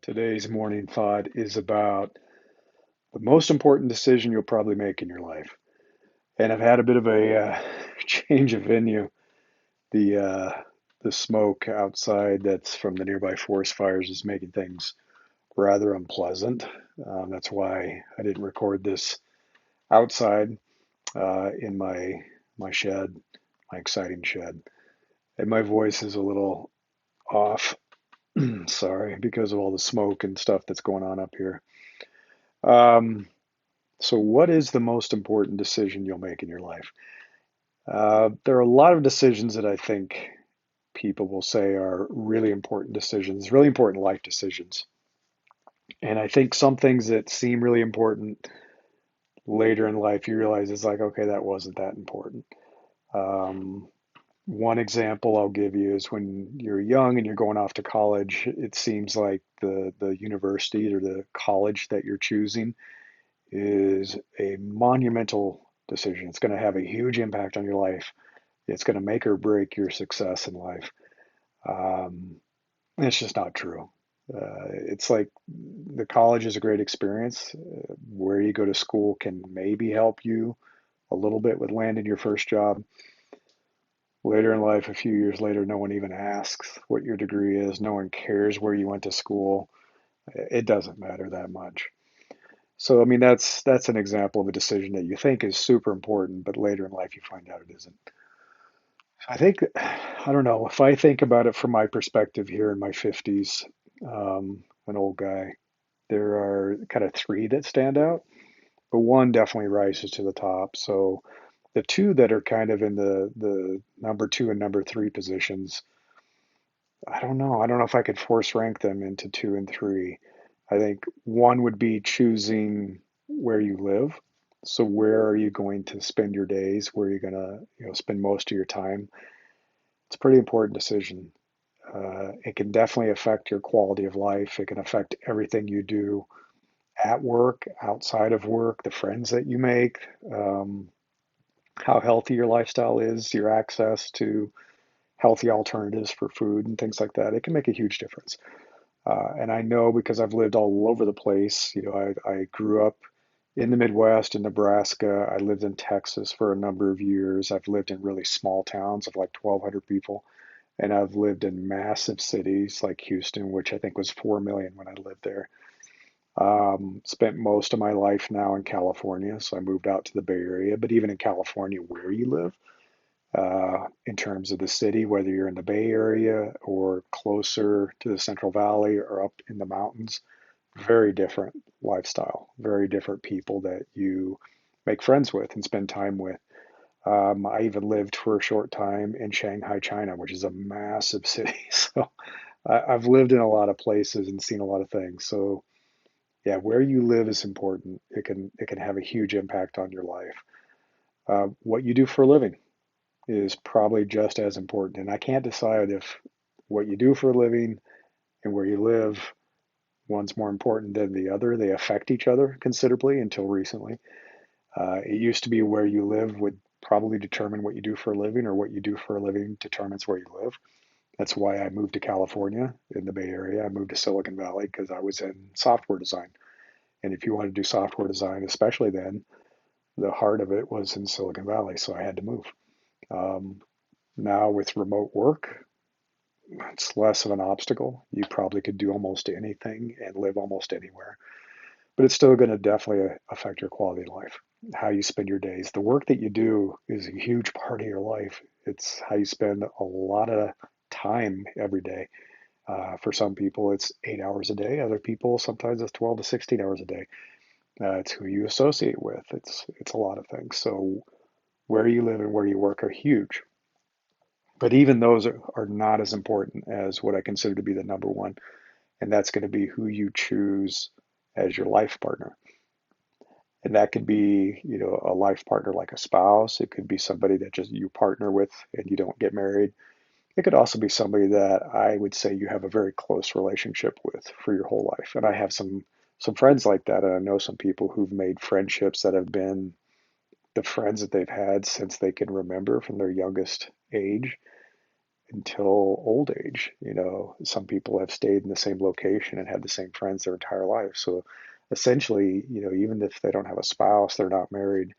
Today's morning thought is about the most important decision you'll probably make in your life. And I've had a bit of a change of venue. The the smoke outside that's from the nearby forest fires is making things rather unpleasant. That's why I didn't record this outside in my shed, my exciting shed. And my voice is a little off. Sorry, because of all the smoke and stuff that's going on up here. Um, So, what is the most important decision you'll make in your life? There are a lot of decisions that I think people will say are really important decisions, really important life decisions. And I think some things that seem really important later in life, you realize it's like, okay, that wasn't that important. Um, One example I'll give you is when you're young and you're going off to college, it seems like the university or the college that you're choosing is a monumental decision. It's going to have a huge impact on your life. It's going to make or break your success in life. Um, it's just not true. It's like the college is a great experience. Where you go to school can maybe help you a little bit with landing your first job. Later in life, a few years later, no one even asks what your degree is. No one cares where you went to school. It doesn't matter that much. So, I mean, that's an example of a decision that you think is super important, but later in life you find out it isn't. I think, I don't know, if I think about it from my perspective here in my 50s, an old guy, there are kind of three that stand out, but one definitely rises to the top. So the two that are kind of in the number two and number three positions, I don't know. I don't know if I could force rank them into two and three. I think one would be choosing where you live. So where are you going to spend your days? Where are you going to, spend most of your time? It's a pretty important decision. It can definitely affect your quality of life. It can affect everything you do at work, outside of work, the friends that you make, um, how healthy your lifestyle is, your access to healthy alternatives for food and things like that. It can make a huge difference. And I know because I've lived all over the place. I grew up in the Midwest in Nebraska. I lived in Texas for a number of years. I've lived in really small towns of like 1,200 people. And I've lived in massive cities like Houston, which I think was 4 million when I lived there. Spent most of my life now in California. So I moved out to the Bay Area. But even in California, where you live, in terms of the city, whether you're in the Bay Area or closer to the Central Valley or up in the mountains, very different lifestyle, very different people that you make friends with and spend time with. I even lived for a short time in Shanghai, China, which is a massive city. So I've lived in a lot of places and seen a lot of things. So yeah, where you live is important. It can have a huge impact on your life. What you do for a living is probably just as important. And I can't decide if what you do for a living and where you live, one's more important than the other. They affect each other considerably until recently. It used to be where you live would probably determine what you do for a living, or what you do for a living determines where you live. That's why I moved to California in the Bay Area. I moved to Silicon Valley because I was in software design. And if you want to do software design, especially then, the heart of it was in Silicon Valley. So I had to move. Um, Now with remote work, it's less of an obstacle. You probably could do almost anything and live almost anywhere, but it's still going to definitely affect your quality of life, how you spend your days. The work that you do is a huge part of your life. It's how you spend a lot of time every day. For some people, it's 8 hours a day. Other people, sometimes it's 12 to 16 hours a day. It's who you associate with. It's a lot of things. So where you live and where you work are huge. But even those are not as important as what I consider to be the number one, and that's going to be who you choose as your life partner. And that could be, a life partner like a spouse. It could be somebody that just you partner with and you don't get married. It could also be somebody that I would say you have a very close relationship with for your whole life. And I have some friends like that, and I know some people who've made friendships that have been the friends that they've had since they can remember from their youngest age until old age. Some people have stayed in the same location and had the same friends their entire life. So essentially, even if they don't have a spouse, they're not married,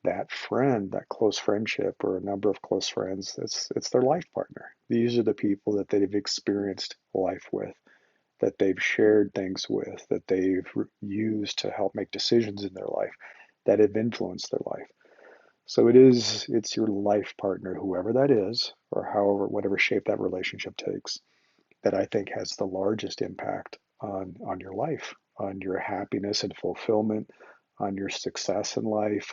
that friend, that close friendship or a number of close friends, it's their life partner. These are the people that they've experienced life with, that they've shared things with, that they've used to help make decisions in their life that have influenced their life. So it's your life partner, whoever that is, or however, whatever shape that relationship takes, that I think has the largest impact on your life, on your happiness and fulfillment, on your success in life,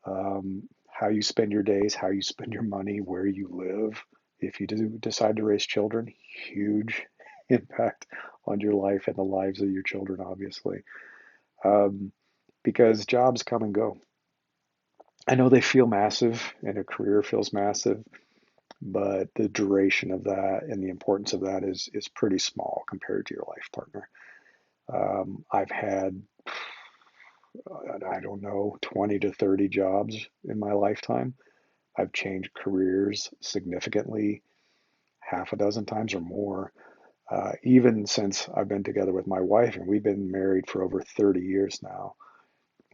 how you spend your days, how you spend your money, where you live. If you do decide to raise children, huge impact on your life and the lives of your children, obviously, um, because jobs come and go. I know they feel massive and a career feels massive, but the duration of that and the importance of that is pretty small compared to your life partner. I've had, I don't know, 20 to 30 jobs in my lifetime. I've changed careers significantly, half a dozen times or more, even since I've been together with my wife, and we've been married for over 30 years now.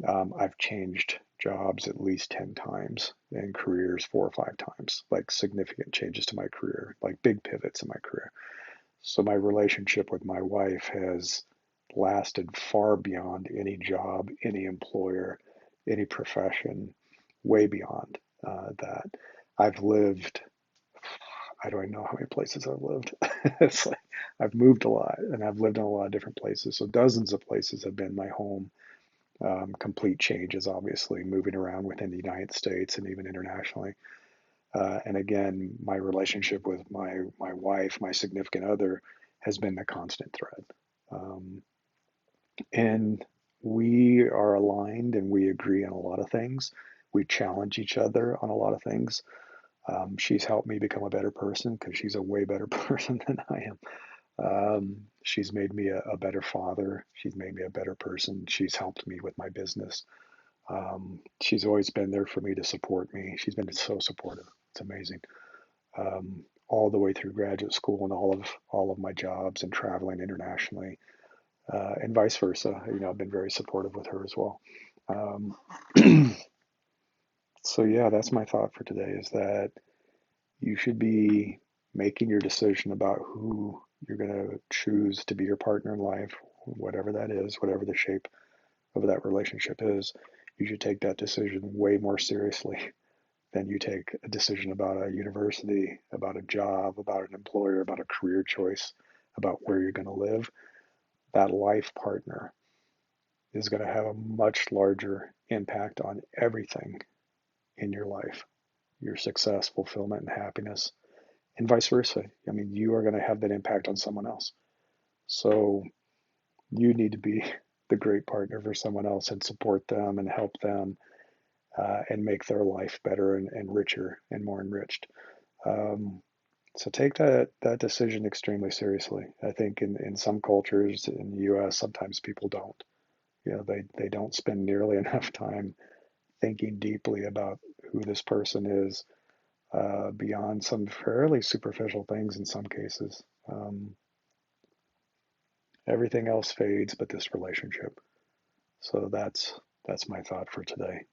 I've changed jobs at least 10 times and careers 4 or 5 times, like significant changes to my career, like big pivots in my career. So my relationship with my wife has lasted far beyond any job, any employer, any profession, way beyond that. I've lived, I don't even know how many places I've lived. It's like I've moved a lot and I've lived in a lot of different places. So dozens of places have been my home. Complete changes, obviously, moving around within the United States and even internationally. And again, my relationship with my wife, my significant other, has been the constant thread. Um, and we are aligned and we agree on a lot of things. We challenge each other on a lot of things. She's helped me become a better person because she's a way better person than I am. She's made me a better father. She's made me a better person. She's helped me with my business. She's always been there for me to support me. She's been so supportive. It's amazing. All the way through graduate school and all of my jobs and traveling internationally, and vice versa. I've been very supportive with her as well. Um, so yeah, that's my thought for today is that you should be making your decision about who you're going to choose to be your partner in life, whatever that is, whatever the shape of that relationship is. You should take that decision way more seriously than you take a decision about a university, about a job, about an employer, about a career choice, about where you're going to live. That life partner is going to have a much larger impact on everything in your life, your success, fulfillment, and happiness, and vice versa. I mean, you are going to have that impact on someone else. So you need to be the great partner for someone else and support them and help them and make their life better and richer and more enriched. Um, so take that decision extremely seriously. I think in some cultures in the U.S. sometimes people don't. They don't spend nearly enough time thinking deeply about who this person is beyond some fairly superficial things in some cases. Everything else fades but this relationship. So that's my thought for today.